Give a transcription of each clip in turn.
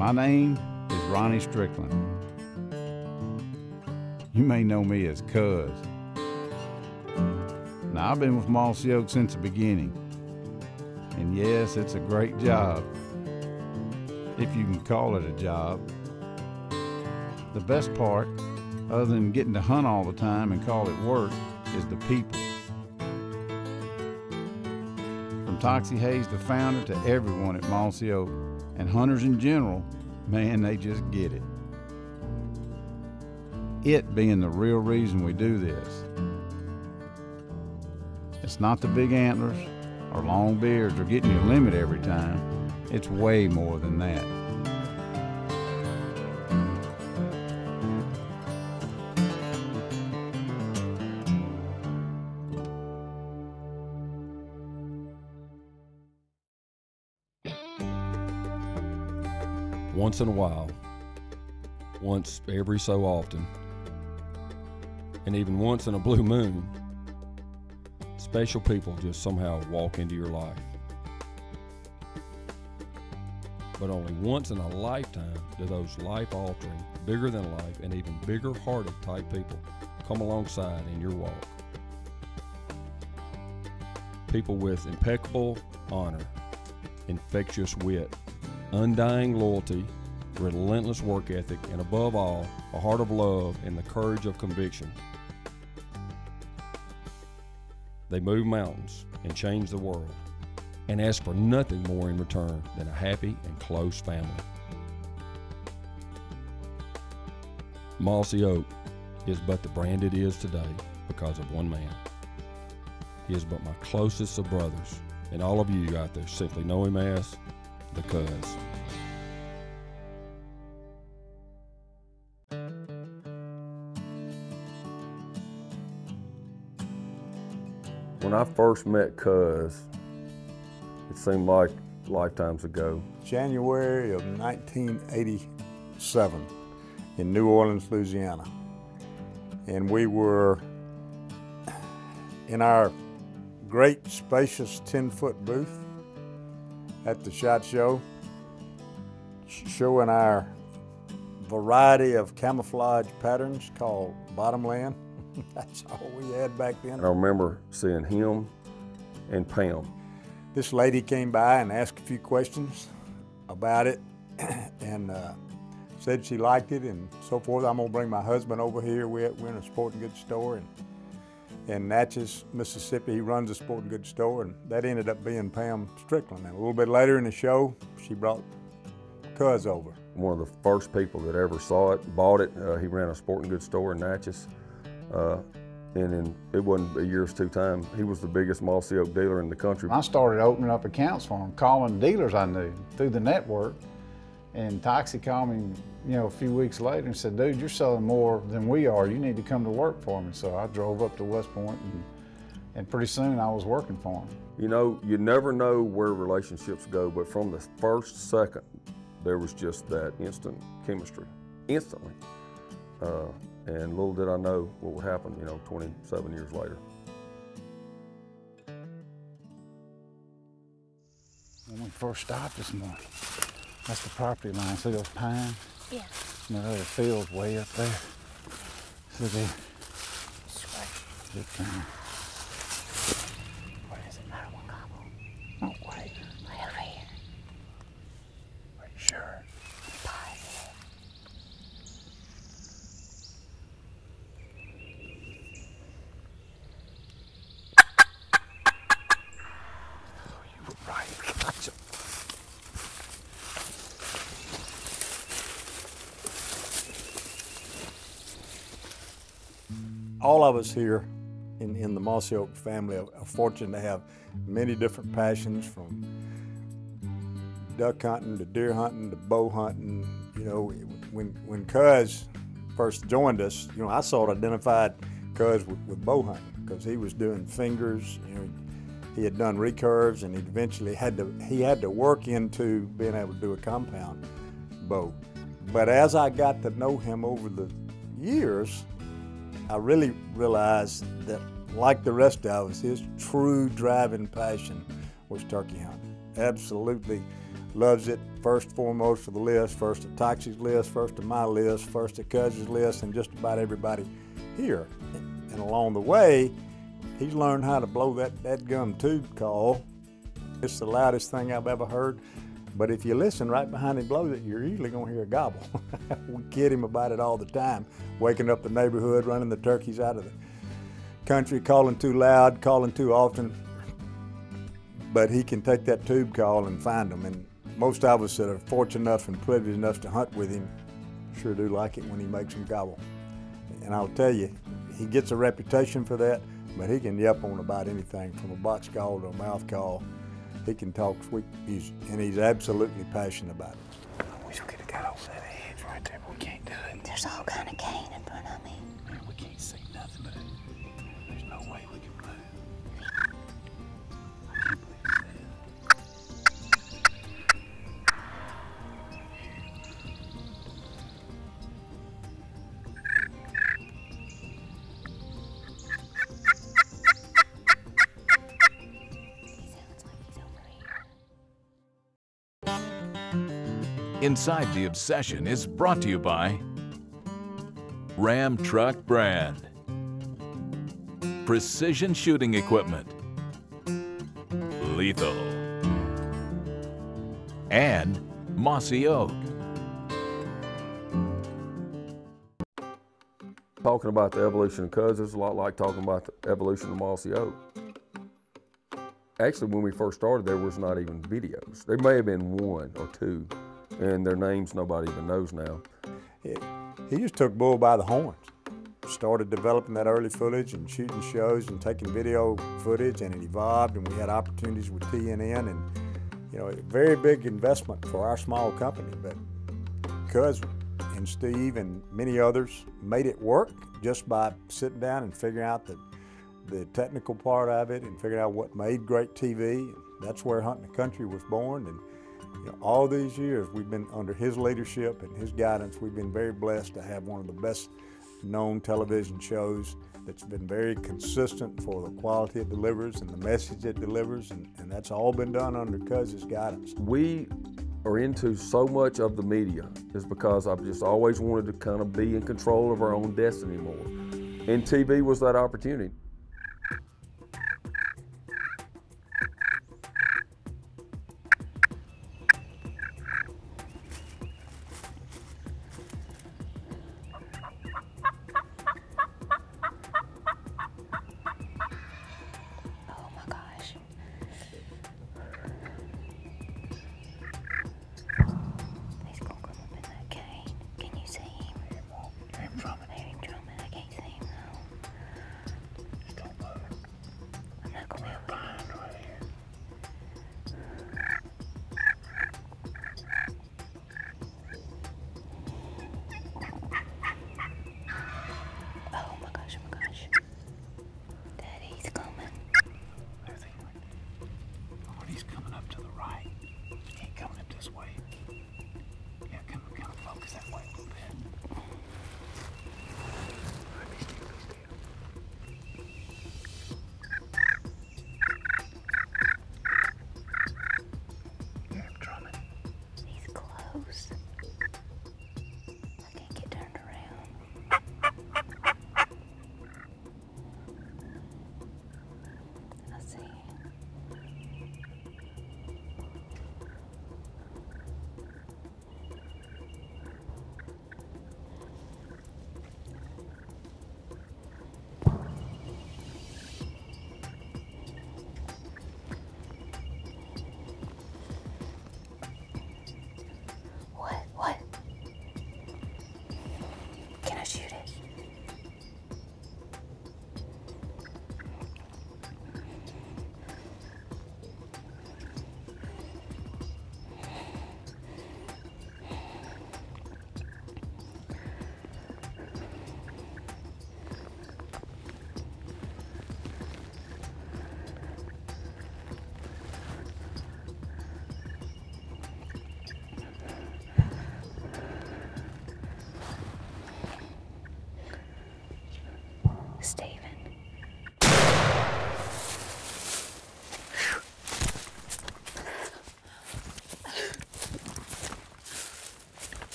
My name is Ronnie Strickland. You may know me as Cuz. Now, I've been with Mossy Oak since the beginning. And yes, it's a great job, if you can call it a job. The best part, other than getting to hunt all the time and call it work, is the people. From Toxie Hayes, the founder, to everyone at Mossy Oak, and hunters in general, man, they just get it. It being the real reason we do this. It's not the big antlers or long beards or getting your limit every time. It's way more than that. Once in a while, once every so often, and even once in a blue moon, special people just somehow walk into your life. But only once in a lifetime do those life-altering, bigger than life, and even bigger-hearted type people come alongside in your walk. People with impeccable honor, infectious wit, undying loyalty, relentless work ethic, and above all, a heart of love and the courage of conviction. They move mountains and change the world, and ask for nothing more in return than a happy and close family. Mossy Oak is but the brand it is today because of one man. He is but my closest of brothers, and all of you out there simply know him as the Cuz. When I first met Cuz, it seemed like lifetimes ago. January of 1987 in New Orleans, Louisiana. And we were in our great spacious 10-foot booth at the SHOT Show, showing our variety of camouflage patterns called Bottomland. That's all we had back then. And I remember seeing him and Pam. This lady came by and asked a few questions about it and said she liked it and so forth. I'm gonna bring my husband over here. We're in a sporting goods store in Natchez, Mississippi. He runs a sporting goods store, and that ended up being Pam Strickland. And a little bit later in the show, she brought Cuz over. One of the first people that ever saw it, bought it. He ran a sporting goods store in Natchez. And it wasn't a year's two time, he was the biggest Mossy Oak dealer in the country. I started opening up accounts for him, calling dealers I knew through the network. And Toxie called me, a few weeks later and said, "Dude, you're selling more than we are. You need to come to work for me." So I drove up to West Point, and pretty soon I was working for him. You never know where relationships go, but from the first second, there was just that instant chemistry, instantly. And little did I know what would happen, 27 years later. When we first stopped this morning, that's the property line. See those pines? Yeah. And that other field's way up there. See there? Swear. Good thing. What is it? I don't want gobble. Oh, wait. Right over here. Are you sure? Positive. Oh, you were right. Gotcha. All of us here in the Mossy Oak family are fortunate to have many different passions, from duck hunting to deer hunting to bow hunting. When Cuz first joined us, I sort of identified Cuz with bow hunting because he was doing fingers. He had done recurves, and he eventually had to work into being able to do a compound bow. But as I got to know him over the years, I really realized that, like the rest of us, his true driving passion was turkey hunting. Absolutely loves it first foremost for the list, first to Toxie's list, first to my list, first to Cuz's list, and just about everybody here. And along the way, he's learned how to blow that gum tube call. It's the loudest thing I've ever heard. But if you listen right behind him blows it, you're usually gonna hear a gobble. We kid him about it all the time, waking up the neighborhood, running the turkeys out of the country, calling too loud, calling too often. But he can take that tube call and find them. And most of us that are fortunate enough and privileged enough to hunt with him sure do like it when he makes them gobble. And I'll tell you, he gets a reputation for that, but he can yelp on about anything from a box call to a mouth call. He can talk sweet, and he's absolutely passionate about it. I wish we could have got over that edge right there, but we can't do it. There's all kind of cane in front of me. Man, we can't see nothing but it. There's no way we can move. I can't believe He sounds like he's over here. Inside the Obsession is brought to you by Ram Truck Brand, Precision Shooting Equipment, Lethal, and Mossy Oak. Talking about the evolution of Cuz is a lot like talking about the evolution of Mossy Oak. Actually, when we first started, there was not even videos. There may have been one or two, and their names nobody even knows now. He just took bull by the horns. Started developing that early footage and shooting shows and taking video footage, and it evolved, and we had opportunities with TNN, and you know, a very big investment for our small company. But Cuz and Steve and many others made it work just by sitting down and figuring out the technical part of it and figuring out what made great TV. That's where Hunting the Country was born. And you know, all these years we've been under his leadership and his guidance. We've been very blessed to have one of the best known television shows that's been very consistent for the quality it delivers and the message it delivers, and that's all been done under Cuz's guidance. We are into so much of the media is because I've just always wanted to kind of be in control of our own destiny more. And TV was that opportunity. Oh my gosh. He's gonna come up in that cane. Can you see him? you're in front of I hear him drumming. I can't see him though. it. Don't move. I'm not gonna be able to. Behind right here. Oh my gosh, oh my gosh. Daddy's coming. There's he right there. Oh, he's coming up to the right. He ain't coming up this way. Yeah, kind of focus that way a little bit. Alright, be still, be still. Hear him drumming. He's close. I can't get turned around. I see him.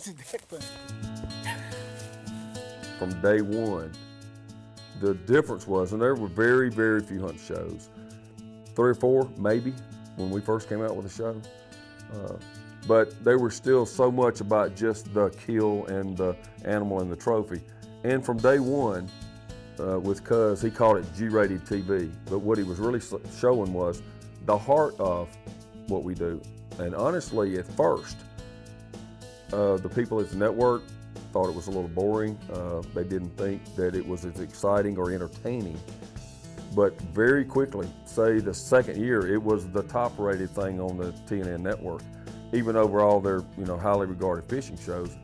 at that thing. From day one, the difference was, and there were very, very few hunt shows, 3 or 4 maybe when we first came out with the show, but they were still so much about just the kill and the animal and the trophy. And from day one, with Cuz, he called it G-rated TV, but what he was really showing was the heart of what we do. And honestly, at first, the people at the network thought it was a little boring. They didn't think that it was as exciting or entertaining. But very quickly, say the second year, it was the top rated thing on the TNN network, even over all their highly regarded fishing shows.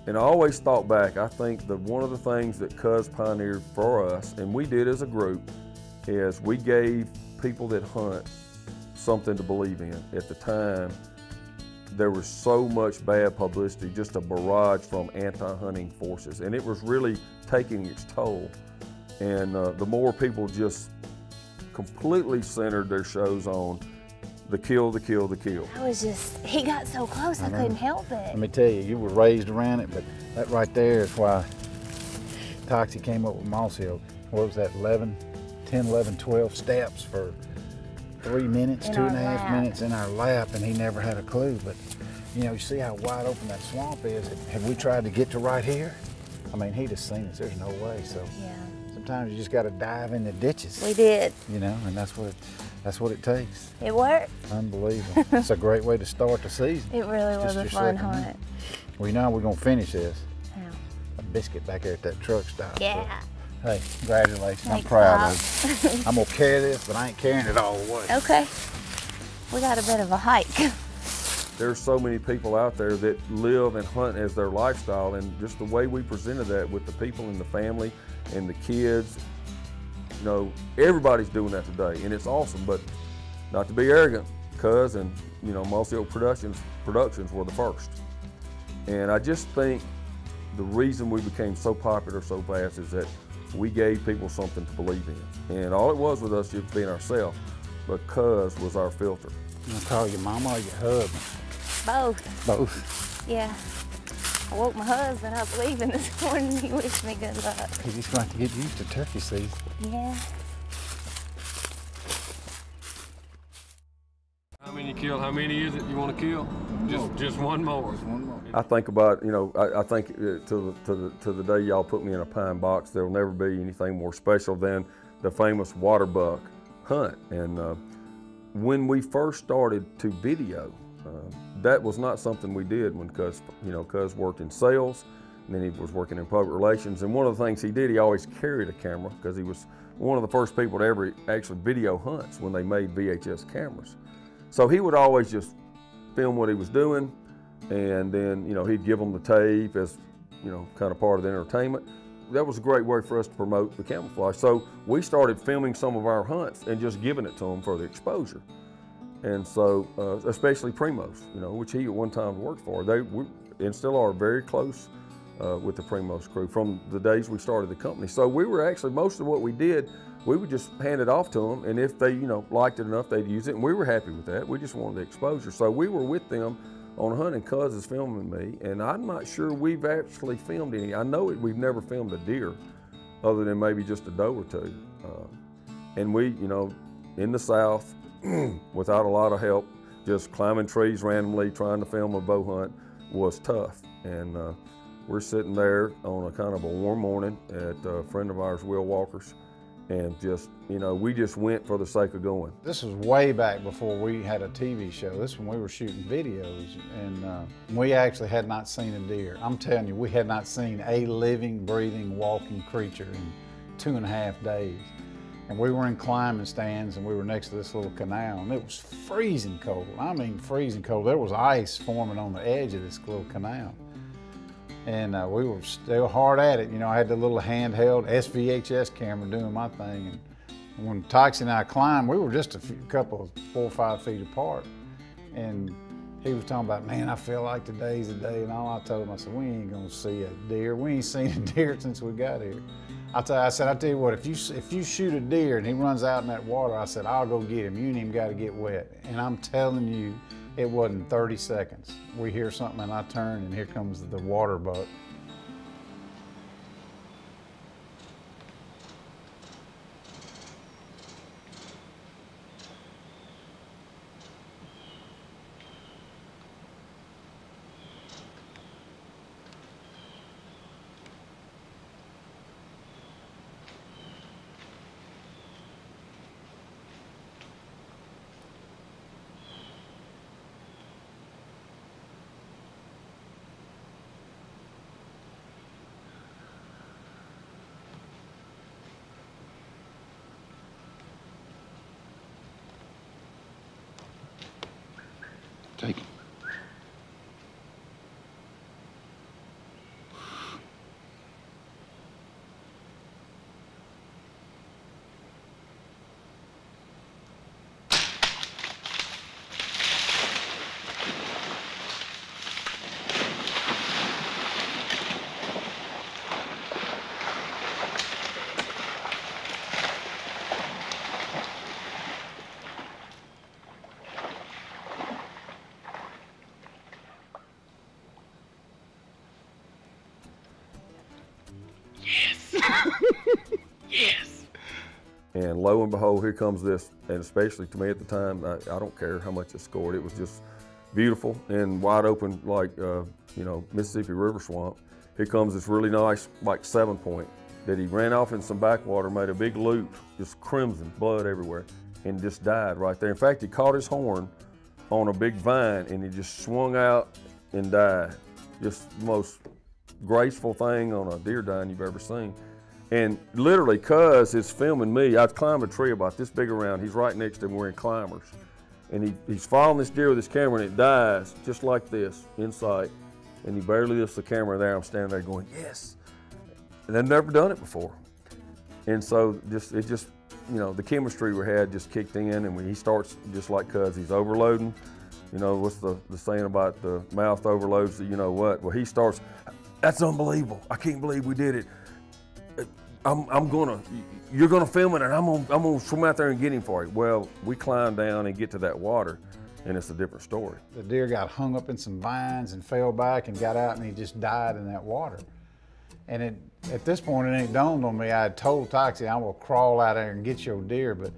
And I always thought back, I think that one of the things that Cuz pioneered for us, and we did as a group, is we gave people that hunt something to believe in. At the time, there was so much bad publicity, just a barrage from anti-hunting forces, and it was really taking its toll. And the more people just completely centered their shows on the kill, the kill, the kill. He got so close, I couldn't help it. Let me tell you, you were raised around it, but that right there is why Toxie came up with Mossy Oak. What was that, 10, 11, 12 steps for 3 minutes, In 2.5 our lap. minutes in our lap, and he never had a clue. But you see how wide open that swamp is. Have we tried to get to right here? I mean, he'd have seen us. There's no way. So Yeah. sometimes you just got to dive in the ditches. We did. And that's what it takes. It worked. Unbelievable. It's a great way to start the season. It really It's was just a your fun second hunt. hunt. Well, you know how we're going to finish this? How? A biscuit back there at that truck stop. So, Yeah. hey, congratulations. I'm Thanks, proud Pop. of you. I'm going to carry this, but I ain't carrying it all the way. Okay. We got a bit of a hike. There's so many people out there that live and hunt as their lifestyle, and just the way we presented that with the people in the family and the kids, everybody's doing that today, and it's awesome. But not to be arrogant, Cuz and Mossy Oak Productions were the first. And I just think the reason we became so popular so fast is that we gave people something to believe in. And all it was with us just being ourselves, but Cuz was our filter. You want to call your mama or your husband? Both. Both. Yeah. I woke my husband up leaving this morning. He wished me good luck. He's just going to have to get used to turkey season. Yeah. How many you kill? How many is it you want to kill? Just one more. One more. I think about, I think to the day y'all put me in a pine box, there will never be anything more special than the famous water buck hunt. And when we first started to video, that was not something we did when Cuz worked in sales, and then he was working in public relations. And one of the things he did, he always carried a camera, because he was one of the first people to ever actually video hunts when they made VHS cameras. So he would always just film what he was doing, and then he'd give them the tape as kind of part of the entertainment. That was a great way for us to promote the camouflage. So we started filming some of our hunts and just giving it to them for the exposure. And so, especially Primos, which he at one time worked for, and still are very close with the Primos crew from the days we started the company. So we were actually, most of what we did, we would just hand it off to them, and if they liked it enough, they'd use it, and we were happy with that. We just wanted the exposure. So we were with them on a hunt, and Cuz is filming me, and I'm not sure we've actually filmed any. I know we've never filmed a deer, other than maybe just a doe or two. And we, in the South, without a lot of help, just climbing trees randomly, trying to film a bow hunt was tough. And we're sitting there on a kind of a warm morning at a friend of ours, Will Walker's, and just, we just went for the sake of going. This was way back before we had a TV show. This is when we were shooting videos, and we actually had not seen a deer. I'm telling you, we had not seen a living, breathing, walking creature in 2.5 days. And we were in climbing stands, and we were next to this little canal, and it was freezing cold. I mean, freezing cold. There was ice forming on the edge of this little canal. And we were still hard at it. I had the little handheld SVHS camera doing my thing. And when Toxie and I climbed, we were just a couple of 4 or 5 feet apart. And he was talking about, man, I feel like today's the day. And all I told him, I said, we ain't gonna see a deer. We ain't seen a deer since we got here. I said, I tell you what, if you shoot a deer and he runs out in that water, I said, I'll go get him. You ain't even got to get wet. And I'm telling you, It wasn't 30 seconds. We hear something and I turn and here comes the water buck. Take it. Yes. And lo and behold, here comes this, and especially to me at the time, I don't care how much it scored. It was just beautiful and wide open, like you know, Mississippi River swamp. Here comes this really nice, like 7-point that he ran off in some backwater, made a big loop, just crimson, blood everywhere, and just died right there. In fact, he caught his horn on a big vine and he just swung out and died. Just the most graceful thing on a deer dying you've ever seen. And literally, cuz is filming me. I'd climbed a tree about this big around. He's right next to him wearing climbers. And he's following this deer with his camera and it dies just like this, in sight. And he barely lifts the camera there. I'm standing there going, yes. And I've never done it before. And so it just, you know, the chemistry we had just kicked in, and when he starts just like cuz, he's overloading. You know, what's the saying about the mouth overloads, you know what? Well, he starts, that's unbelievable. I can't believe we did it. You're gonna film it and I'm gonna swim out there and get him for you. Well, we climb down and get to that water and it's a different story. The deer got hung up in some vines and fell back and got out and he just died in that water. And at this point it ain't dawned on me. I had told Toxie, I will crawl out there and get your deer, but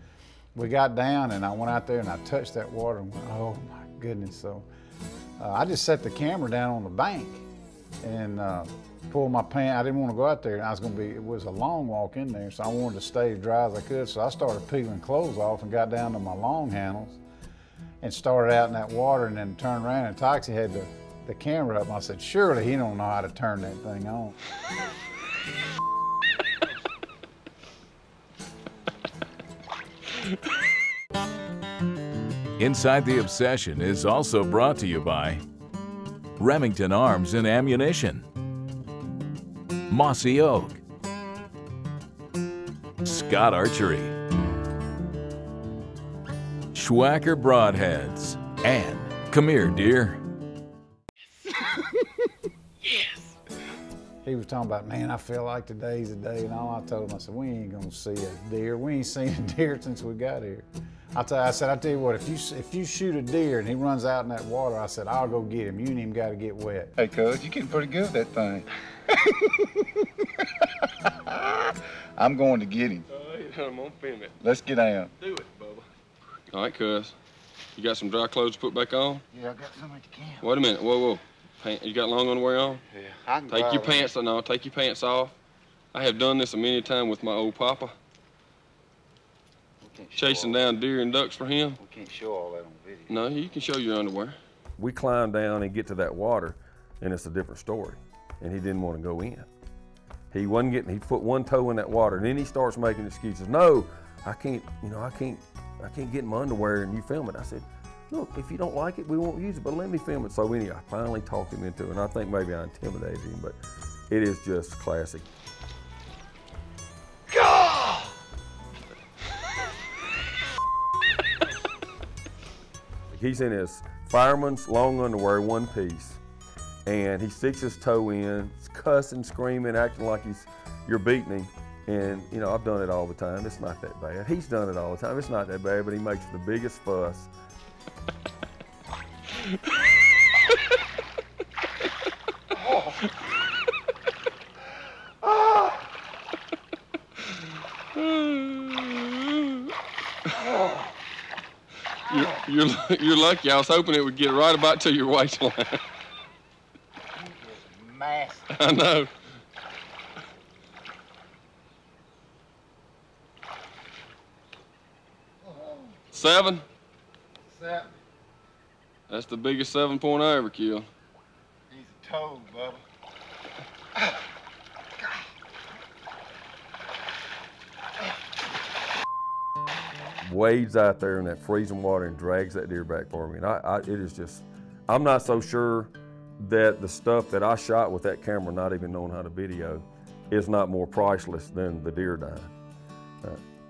we got down and I went out there and I touched that water and went, oh my goodness. So I just set the camera down on the bank and pulled my pants. I didn't want to go out there. It was a long walk in there, so I wanted to stay as dry as I could. So I started peeling clothes off and got down to my long handles and started out in that water and then turned around and Toxie had the camera up and I said, surely he don't know how to turn that thing on. Inside the Obsession is also brought to you by Remington Arms and Ammunition, Mossy Oak, Scott Archery, Schwacker Broadheads, and come here, dear. Yes. He was talking about, man, I feel like today's the day and all. I told him, I said, we ain't gonna see a deer. We ain't seen a deer since we got here. I said, I tell you what, if you shoot a deer and he runs out in that water, I said, I'll go get him. You ain't even got to get wet. Hey, cuz, you getting pretty good at that thing. I'm going to get him. I'm gonna film it. Let's get down. Do it, Bubba. All right, cuz. You got some dry clothes to put back on? Yeah, I got some at the camp. Wait a minute. Whoa. You got long underwear on? Yeah, I can Take your pants on. No, take your pants off. I have done this a many times with my old papa. Chasing down deer and ducks for him. We can't show all that on video. No, you can show your underwear. We climb down and get to that water and it's a different story. And he didn't want to go in. He put one toe in that water and then he starts making excuses. No, I can't get in my underwear and you film it. I said, look, if you don't like it, we won't use it, but let me film it. So anyway, I finally talked him into it, and I think maybe I intimidated him, but it is just classic. He's in his fireman's long underwear, one piece, and he sticks his toe in, cussing, screaming, acting like you're beating him. And, you know, I've done it all the time. It's not that bad. He's done it all the time. It's not that bad, but he makes the biggest fuss. You're lucky. I was hoping it would get right about to your waistline. Massive. I know. Seven? Seven. That's the biggest 7 point I ever killed. He's a toad, Bubba. Wades out there in that freezing water and drags that deer back for me. And it is just, I'm not so sure that the stuff that I shot with that camera, not even knowing how to video, is not more priceless than the deer dying.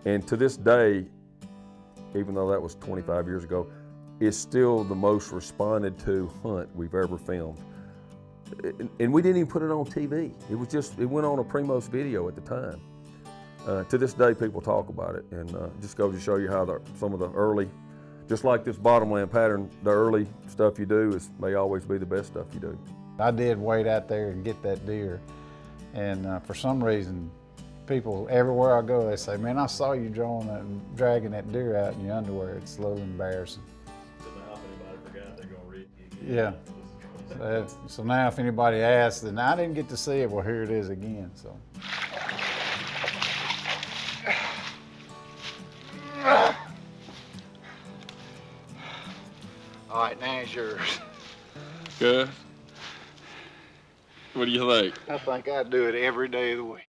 And to this day, even though that was 25 years ago, it's still the most responded to hunt we've ever filmed. And we didn't even put it on TV. It was just, it went on a Primos video at the time. To this day, people talk about it, and just goes to show you how some of the early, just like this bottomland pattern, the early stuff you do may always be the best stuff you do. I did wait out there and get that deer, and for some reason, people everywhere I go, they say, "Man, I saw you dragging that deer out in your underwear." It's a little embarrassing. So now, if anybody forgot, they're gonna read it again. Yeah. So now, if anybody asks, then I didn't get to see it. Well, here it is again. So. All right, now it's yours. Good. What do you think? I think I do it every day of the week.